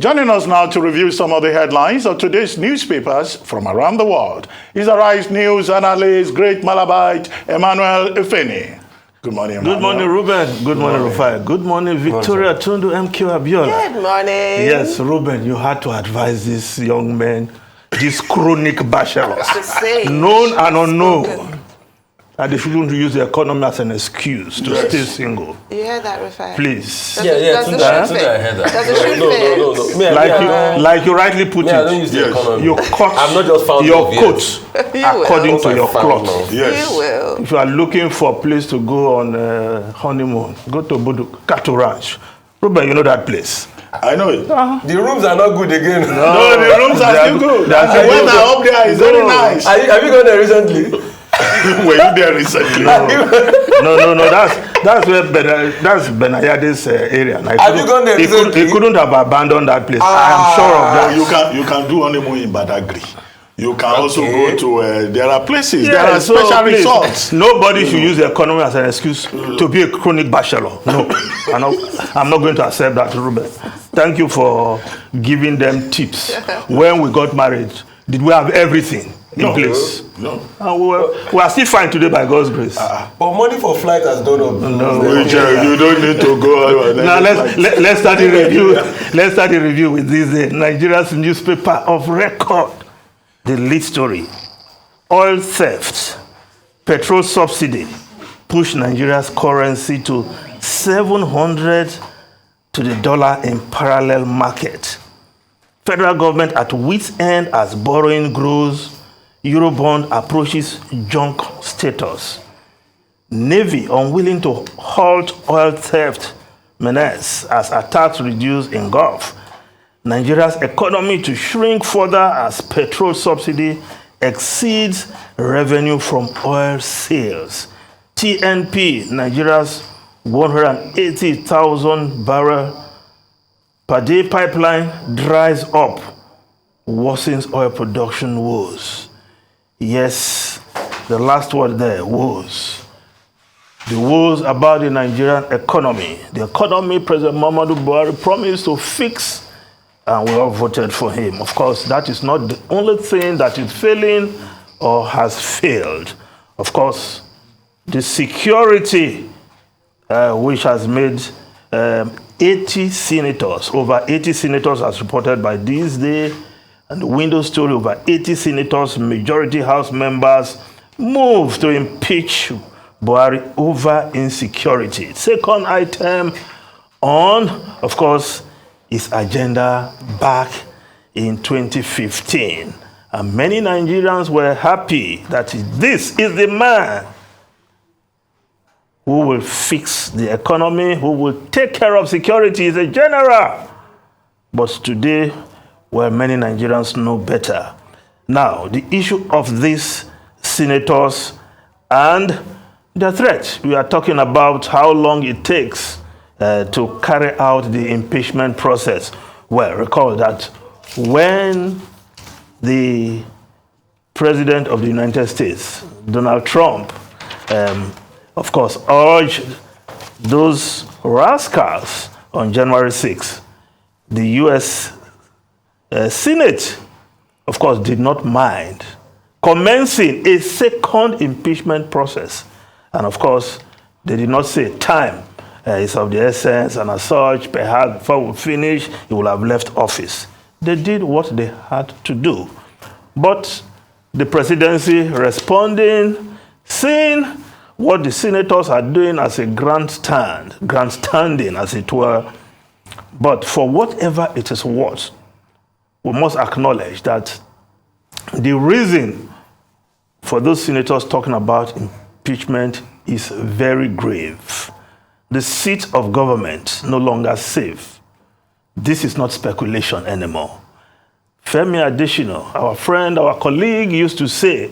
Joining us now to review some of the headlines of today's newspapers from around the world is Arise News analyst, great Malabite, Emmanuel Ifeni. Good morning, Emmanuel. Good morning, Ruben. Good morning, Rufai. Good morning, Victoria Tundu MQ Abiola. Good morning. Yes, Ruben, you had to advise this young man, this chronic bachelor, known and unknown, that they shouldn't use the economy as an excuse to stay single. You heard that, Rufai? Please. Does it fit? Like you rightly put I don't use the economy. you cut I'm not just found your love yet. coat according to your cloth. Yes. You will. If you are looking for a place to go on honeymoon, go to Kato Ranch. Ruben, you know that place. I know it. The rooms are not good again. No, the rooms are still good. And the weather up there is very nice. Have you gone there recently? Were you there recently? No. That's where that's Benayade's area. Have you gone there recently? He couldn't have abandoned that place. I am sure of that. You can do honeymoon in Badagry. You can also go to, there are places, Yeah, there are so special please, resorts. Nobody should use the economy as an excuse to be a chronic bachelor. No, I'm not going to accept that, Ruben. Thank you for giving them tips. When we got married, did we have everything in place? No. And we are still fine today by God's grace. But money for flight has gone up. You don't need to go. Now let's start the review. Let's start the review with this Nigeria's newspaper of record. The lead story: oil theft, petrol subsidy push Nigeria's currency to 700 to the dollar in parallel market. Federal government at wit's end as borrowing grows. Eurobond approaches junk status. Navy unwilling to halt oil theft menace as attacks reduce in Gulf. Nigeria's economy to shrink further as petrol subsidy exceeds revenue from oil sales. TNP, Nigeria's 180,000 barrel per day pipeline dries up, worsens oil production woes. Yes, the last word there, woes. The woes about the Nigerian economy. The economy President Muhammadu Buhari promised to fix, and we all voted for him. Of course, that is not the only thing that is failing or has failed. Of course, the security, which has made 80 senators, over 80 senators as reported by this day, and the window story, over 80 senators, majority House members, move to impeach Buhari over insecurity. Second item on, of course, his agenda back in 2015. And many Nigerians were happy that this is the man who will fix the economy, who will take care of security. He's a general. But today, well, many Nigerians know better. Now, the issue of these senators and the threat. We are talking about how long it takes to carry out the impeachment process. Well, recall that when the President of the United States, Donald Trump, of course, urged those rascals on January 6th, the U.S. Senate, of course, did not mind commencing a second impeachment process. And of course, they did not say time is of the essence, and as such, perhaps before we finish, he will have left office. They did what they had to do. But the presidency responding, seeing what the senators are doing as a grandstanding, as it were. But for whatever it is worth, we must acknowledge that the reason for those senators talking about impeachment is very grave. The seat of government no longer safe. This is not speculation anymore. Femi Adesina, our friend, our colleague, used to say,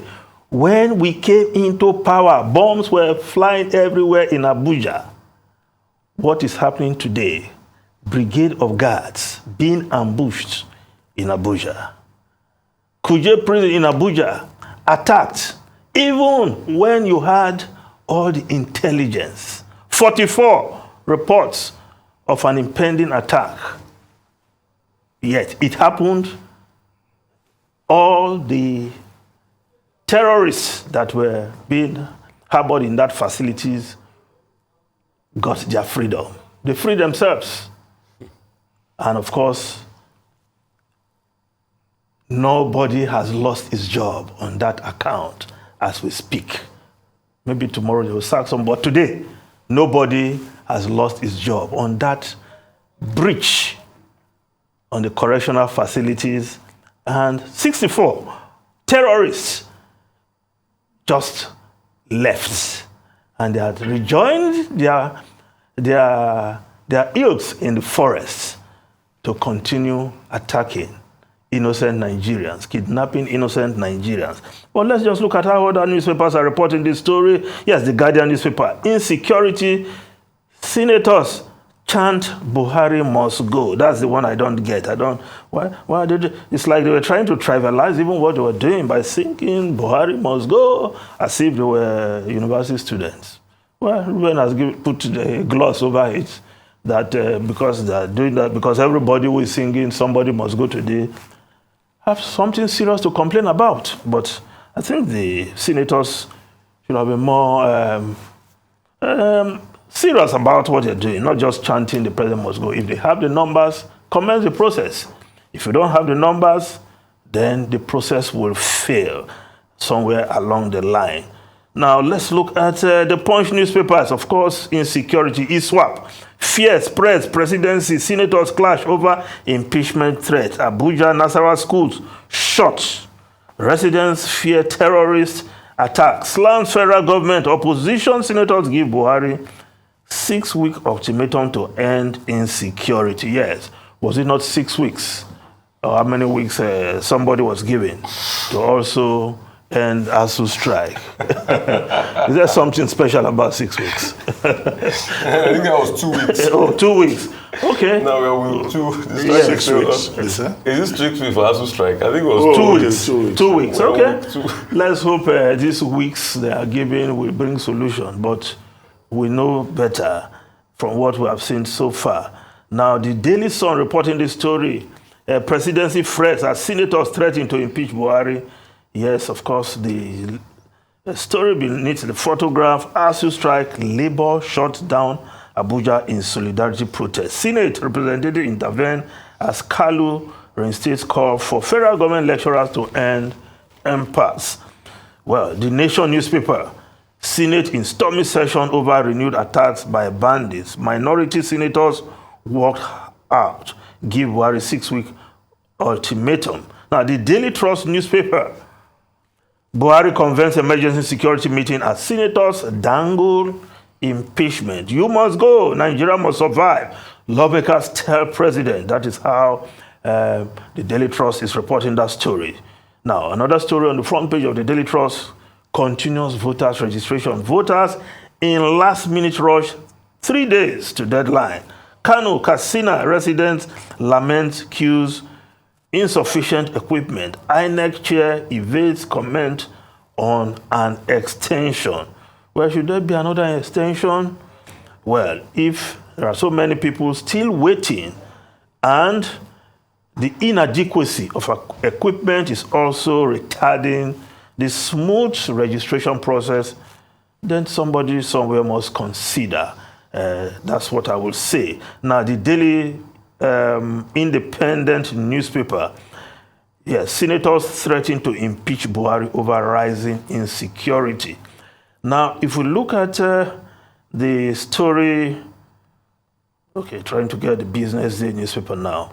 when we came into power, bombs were flying everywhere in Abuja. What is happening today? Brigade of Guards being ambushed in Abuja. Kuje prison in Abuja attacked, even when you had all the intelligence. 44 reports of an impending attack. Yet it happened. All the terrorists that were being harbored in that facilities got their freedom. They freed themselves. And of course, nobody has lost his job on that account as we speak. Maybe tomorrow they will sack some, but today, nobody has lost his job on that breach on the correctional facilities, and 64 terrorists just left, and they had rejoined their ilks in the forests to continue attacking innocent Nigerians, kidnapping innocent Nigerians. But let's just look at how other newspapers are reporting this story. Yes, the Guardian newspaper. Insecurity, senators chant Buhari must go. That's the one I don't get. Why did it's like they were trying to trivialize even what they were doing by singing Buhari must go as if they were university students. Well, Ruben has put a gloss over it that because they're doing that, because everybody who is singing somebody must go today, have something serious to complain about. But I think the senators should have been more serious about what they're doing, not just chanting the president must go. If they have the numbers, commence the process. If you don't have the numbers, then the process will fail somewhere along the line. Now, let's look at the Punch newspapers. Of course, insecurity, ISWAP. Fear spreads, presidency, senators clash over impeachment threat. Abuja, Nasarawa schools shot. Residents fear terrorist attack. Slams federal government. Opposition senators give Buhari 6-week ultimatum to end insecurity. Yes. Was it not 6 weeks? Or how many weeks somebody was given to also end ASU strike? Is there something special about 6 weeks? I think that was 2 weeks. Oh, 2 weeks. Okay. No, we're 2. This Yeah. 6 weeks. Yes, sir. Is this 6 weeks for ASU strike? I think it was 2 weeks. 2 weeks. 2 weeks. Well, Okay. 2. Let's hope these weeks they are giving will bring solution. But we know better from what we have seen so far. Now, the Daily Sun reporting this story. Presidency threats as senators threaten to impeach Buhari. Yes, of course, the story beneath the photograph, ASU strike, labor shut down Abuja in solidarity protest. Senate representative intervene as Kalu reinstates call for federal government lecturers to end impasse. Well, the Nation newspaper, Senate in stormy session over renewed attacks by bandits. Minority senators walked out, give Buhari 6-week ultimatum. Now, the Daily Trust newspaper, Buhari convenes emergency security meeting as senators dangle impeachment. You must go. Nigeria must survive. Lawmakers tell president. That is how the Daily Trust is reporting that story. Now, another story on the front page of the Daily Trust, continuous voters registration. Voters in last-minute rush, 3 days to deadline. Kano, Katsina residents lament queues, insufficient equipment. INEC chair evades comment on an extension. Well, should there be another extension? Well, if there are so many people still waiting and the inadequacy of equipment is also retarding the smooth registration process, then somebody somewhere must consider. That's what I will say. Now, the Daily Independent newspaper, yes, senators threaten to impeach Buhari over rising insecurity. Now, if we look at the story, okay, trying to get the Business Day newspaper now.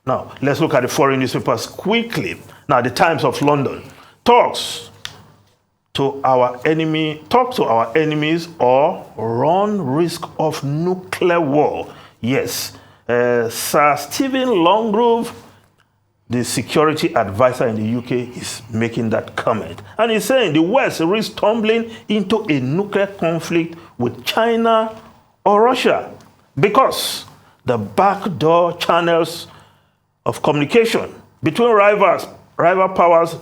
Now, let's look at the foreign newspapers quickly. Now, the Times of London talks to our enemies or run risk of nuclear war. Yes, Sir Stephen Longgrove, the security advisor in the UK, is making that comment. And he's saying the West risks tumbling into a nuclear conflict with China or Russia because the backdoor channels of communication between rival powers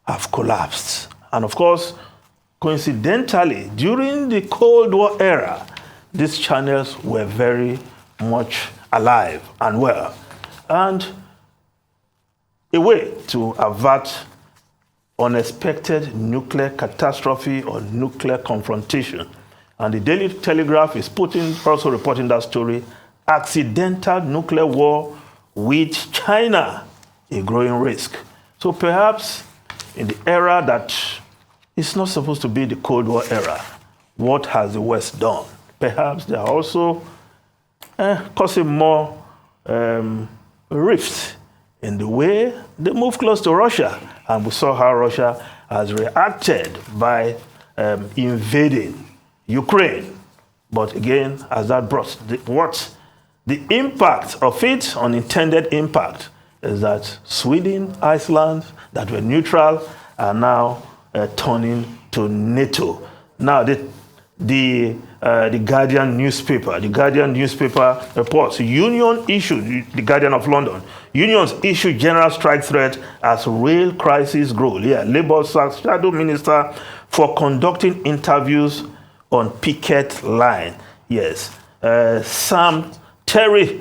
have collapsed. And of course, coincidentally, during the Cold War era, these channels were very much alive and well. And a way to avert unexpected nuclear catastrophe or nuclear confrontation. And the Daily Telegraph is also reporting that story, accidental nuclear war with China, a growing risk. So perhaps in the era that is not supposed to be the Cold War era, what has the West done? Perhaps they are also causing more rifts in the way they move close to Russia. And we saw how Russia has reacted by invading Ukraine. But again, as that brought the impact of it, unintended impact, is that Sweden, Iceland, that were neutral, are now turning to NATO. Now, the Guardian newspaper reports union issued, the Guardian of London, unions issued general strike threat as rail crisis grows. Yeah, Labour sacks shadow minister for conducting interviews on picket line. Yes, Sam Terry,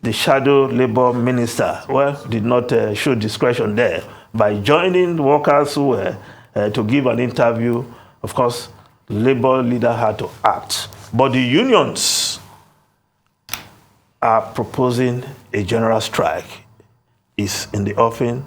the shadow Labour minister, did not show discretion there by joining workers who were to give an interview. Of course, Labour leader had to act. But the unions are proposing a general strike. Is in the offing,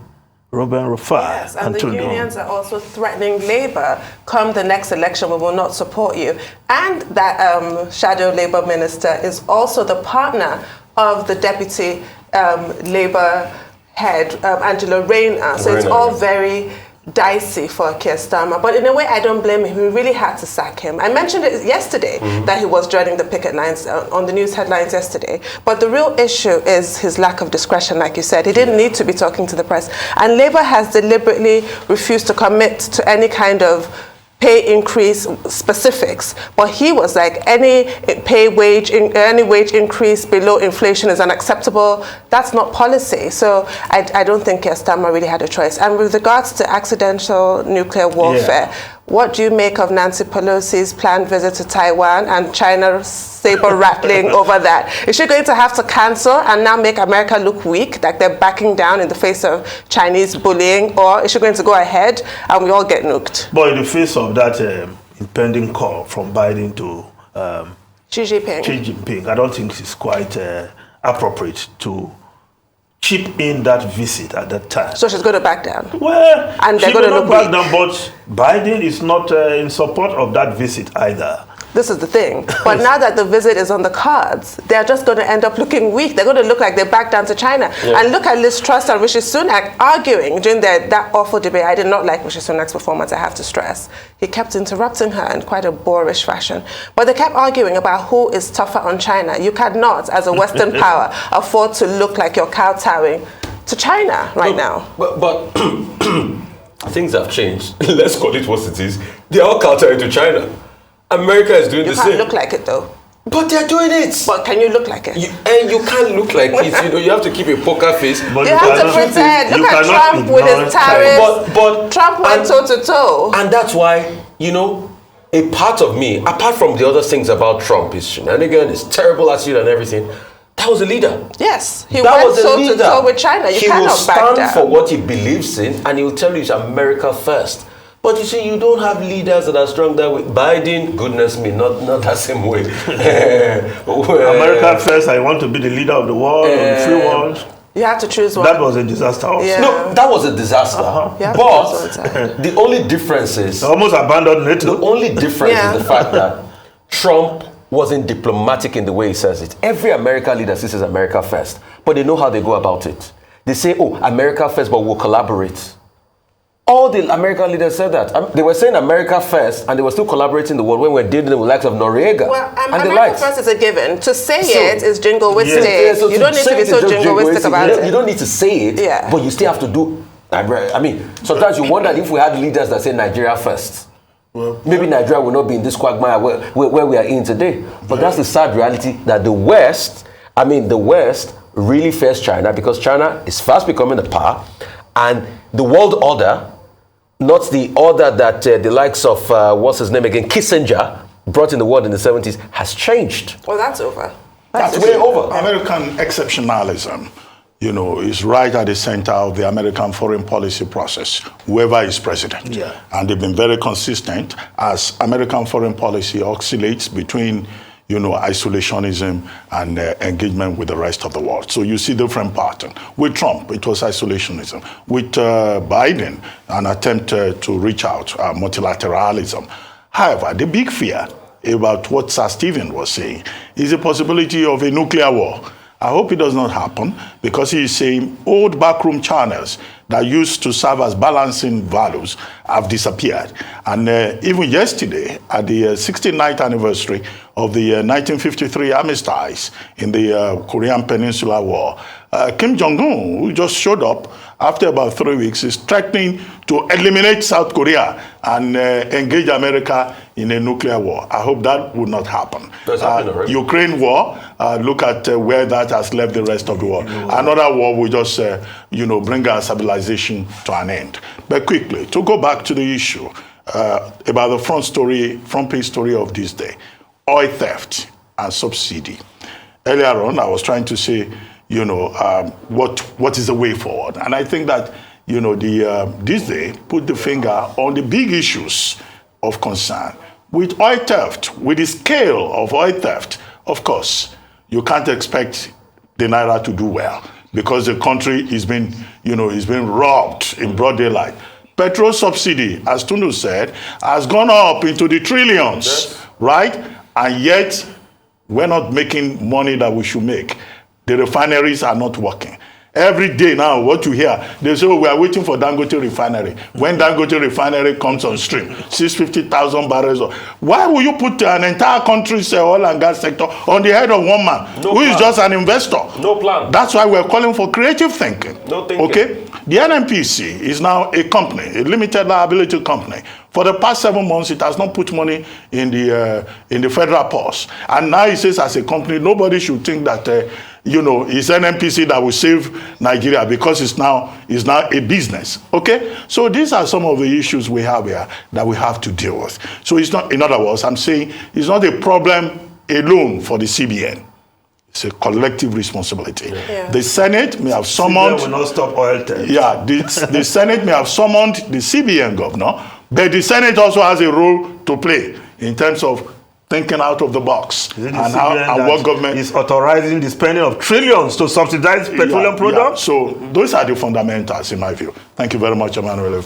Ruben Rufai. Yes, and the unions are also threatening Labour, come the next election, we will not support you. And that shadow Labour minister is also the partner of the deputy Labour head, Angela Rayner. So it's all very dicey for Keir Starmer, but in a way I don't blame him. He really had to sack him. I mentioned it yesterday that he was joining the picket lines on the news headlines yesterday, but the real issue is his lack of discretion. Like you said, he didn't need to be talking to the press, and Labour has deliberately refused to commit to any kind of pay increase specifics, but he was like, any wage increase below inflation is unacceptable. That's not policy. So I don't think Keir Starmer really had a choice. And with regards to accidental nuclear warfare, what do you make of Nancy Pelosi's planned visit to Taiwan and China saber rattling over that? Is she going to have to cancel and now make America look weak, like they're backing down in the face of Chinese bullying, or is she going to go ahead and we all get nuked? But in the face of that impending call from Biden to Xi Jinping, I don't think it's quite appropriate to chip in that visit at that time. So she's going to back down? Well, and they're she going to not look back down, but Biden is not in support of that visit either. This is the thing. But now that the visit is on the cards, they're just going to end up looking weak. They're going to look like they back down to China. Yeah. And look at Liz Truss and Rishi Sunak arguing during that awful debate. I did not like Rishi Sunak's performance, I have to stress. He kept interrupting her in quite a boorish fashion. But they kept arguing about who is tougher on China. You cannot, as a Western power, afford to look like you're kowtowing to China now. But things have changed. Let's call it what it is. They are all kowtowing to China. America is doing the same. You can't look like it though. But they're doing it. But can you look like it? You can't look like it. You have to keep a poker face. But you have to pretend. Look at Trump with his tariffs. But Trump went toe to toe. And that's why, a part of me, apart from the other things about Trump, his shenanigans, his terrible attitude and everything, that was a leader. Yes, he went toe to toe with China. You cannot back down. He will stand for what he believes in, and he will tell you it's America first. But you see, you don't have leaders that are strong that way. Biden, goodness me, not that same way. America first, I want to be the leader of the world, of the free world. You have to choose one. That was a disaster also. Yeah. No, that was a disaster. But the only difference is... They almost abandoned NATO. The only difference is the fact that Trump wasn't diplomatic in the way he says it. Every American leader says America first, but they know how they go about it. They say, America first, but we'll collaborate. All the American leaders said that. They were saying America first, and they were still collaborating in the world when we were dealing with the likes of Noriega. Well, America first is a given. To say it is jingoistic. Yeah, so you don't need to be so jingoistic about it. You don't need to say it, but you still have to do... I mean, sometimes you wonder if we had leaders that say Nigeria first. Well, maybe Nigeria will not be in this quagmire where we are in today. But that's the sad reality that the West really fears China because China is fast becoming a power, and the world order, not the order that the likes of, what's his name again, Kissinger brought in the world in the 70s, has changed. Well, that's over. That's way over. American exceptionalism. is right at the center of the American foreign policy process, whoever is president. Yeah. And they've been very consistent as American foreign policy oscillates between, isolationism and engagement with the rest of the world. So you see different pattern. With Trump, it was isolationism. With Biden, an attempt to reach out, multilateralism. However, the big fear about what Sir Stephen was saying is the possibility of a nuclear war. I hope it does not happen, because he is saying old backroom channels that used to serve as balancing values have disappeared. And even yesterday, at the 69th anniversary of the 1953 armistice in the Korean Peninsula War, Kim Jong-un, who just showed up after about 3 weeks, is threatening to eliminate South Korea and engage America in a nuclear war. I hope that will not happen. That's happening already. Ukraine war, look at where that has left the rest of the world. Another war will just, bring our civilization to an end. But quickly, to go back to the issue about the front page story of this day, oil theft and subsidy. Earlier on, I was trying to say, what is the way forward? And I think that, this day put the finger on the big issues of concern. With oil theft, with the scale of oil theft, of course, you can't expect the Naira to do well, because the country is being robbed in broad daylight. Petrol subsidy, as Tundu said, has gone up into the trillions, yes, right? And yet, we're not making money that we should make. The refineries are not working. Every day now, what you hear, they say, we are waiting for Dangote refinery. When Dangote refinery comes on stream, 650,000 barrels. Why will you put an entire country's oil and gas sector on the head of one man who is just an investor? No plan. That's why we're calling for creative thinking. No thinking. Okay? The NNPC is now a company, a limited liability company. For the past 7 months, it has not put money in the federal purse. And now it says, as a company, nobody should think that it's NNPC that will save Nigeria, because it's now a business. Okay? So these are some of the issues we have here that we have to deal with. So it's not, in other words, I'm saying it's not a problem alone for the CBN. It's a collective responsibility. Yeah. The Senate may have summoned... CBN will not stop oil theft. Yeah, the Senate may have summoned the CBN governor, but the Senate also has a role to play in terms of thinking out of the box. Is it the CBN and what government is authorizing the spending of trillions to subsidize petroleum products? Yeah. So those are the fundamentals, in my view. Thank you very much, Emmanuel.